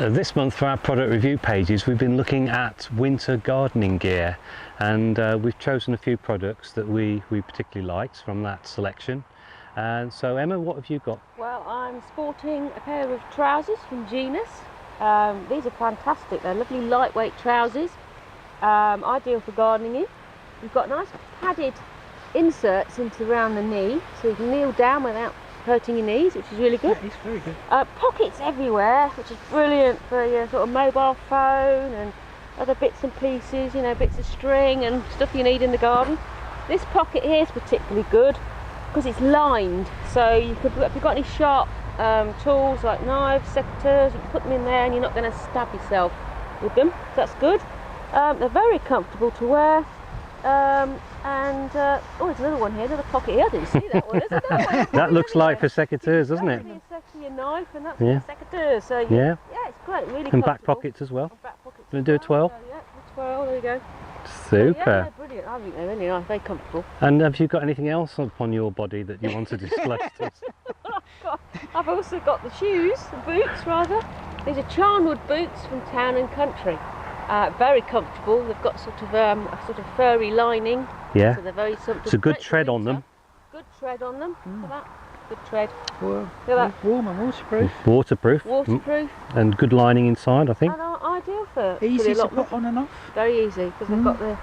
This month for our product review pages we've been looking at winter gardening gear, and we've chosen a few products that we particularly liked from that selection. And so Emma, what have you got? Well, I'm sporting a pair of trousers from Genus. These are fantastic, they're lovely lightweight trousers, ideal for gardening in. You've got nice padded inserts into around the knee, so you can kneel down without hurting your knees, which is really good. Yeah, it's very good. Pockets everywhere, which is brilliant for your sort of mobile phone and other bits and pieces, you know, bits of string and stuff you need in the garden. This pocket here is particularly good because it's lined, so you could, if you've got any sharp tools like knives, secateurs, you can put them in there and you're not going to stab yourself with them, so that's good. They're very comfortable to wear. Oh, there's another one here, another pocket here. I didn't see that one. There's another one. That looks like for secateurs, doesn't it? For your knife, and that's Yeah. for secateurs. So Yeah. Yeah, it's great, really. And back pockets as well. And back pockets. Gonna do a 12? So, yeah, a 12. There you go. Super. Yeah, they're brilliant. I think they're really nice. Very comfortable. And have you got anything else upon your body that you want to display to us? I've also got the shoes, the boots rather. These are Charnwood boots from Town and Country. Very comfortable. They've got sort of a sort of furry lining. Yeah. So they're very sort of It's a good great for tread on winter. them. Good tread on them. Look at that. Good tread. Well, Look at that. warm and waterproof. Waterproof. Waterproof. And good lining inside, I think. And are ideal for Easy to allotment. put on and off. Very easy because they've got the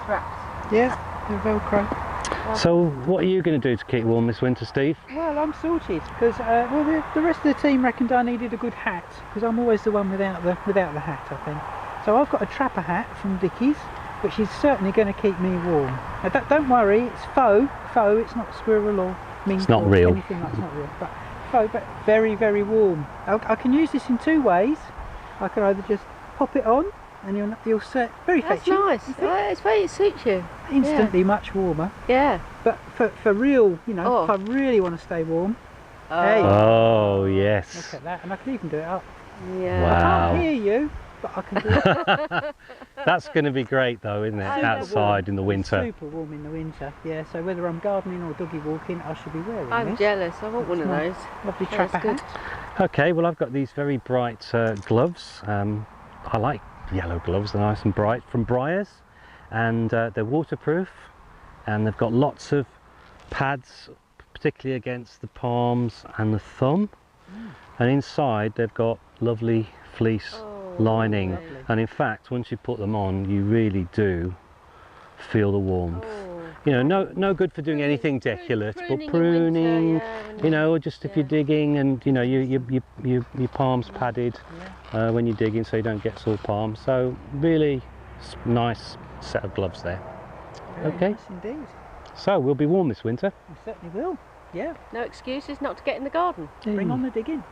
straps. Yeah, they're Velcro. So what are you going to do to keep warm this winter, Steve? Well, I'm sorted because well, the rest of the team reckoned I needed a good hat because I'm always the one without the hat, I think. So I've got a trapper hat from Dickies, which is certainly going to keep me warm. Now, don't worry, it's faux. It's not squirrel or mink. It's not or real. anything like, it's not real, but faux, but very, very warm. I can use this in two ways. I can either just pop it on and you'll set very That's fetching. nice. It's very, it suits you. Instantly much warmer. Yeah. But for real, you know, Oh. if I really want to stay warm, Oh. Hey. Oh, look yes. at that, and I can even do it up. Yeah. Wow. I can't hear you, but I can do it. That's going to be great though, isn't it? I know. Outside in the winter. Super warm in the winter, yeah. So whether I'm gardening or doggy walking, I should be wearing I'm this. jealous. I want one of It's those. Lovely Yeah, trapper that's good. hat. Okay, well I've got these very bright gloves. I like yellow gloves, they're nice and bright, from Briars, and they're waterproof, and they've got lots of pads, particularly against the palms and the thumb. And inside they've got lovely fleece lining, lovely. and in fact once you put them on you really do feel the warmth. You know, no good for doing anything decorate, but in pruning, winter, yeah, when you know, or just if you're yeah. digging and you know your palms padded when you're digging so you don't get sore palms. So really nice set of gloves there. Very Okay. nice indeed. So we'll be warm this winter. I certainly will. Yeah. No excuses not to get in the garden. Bring on the digging.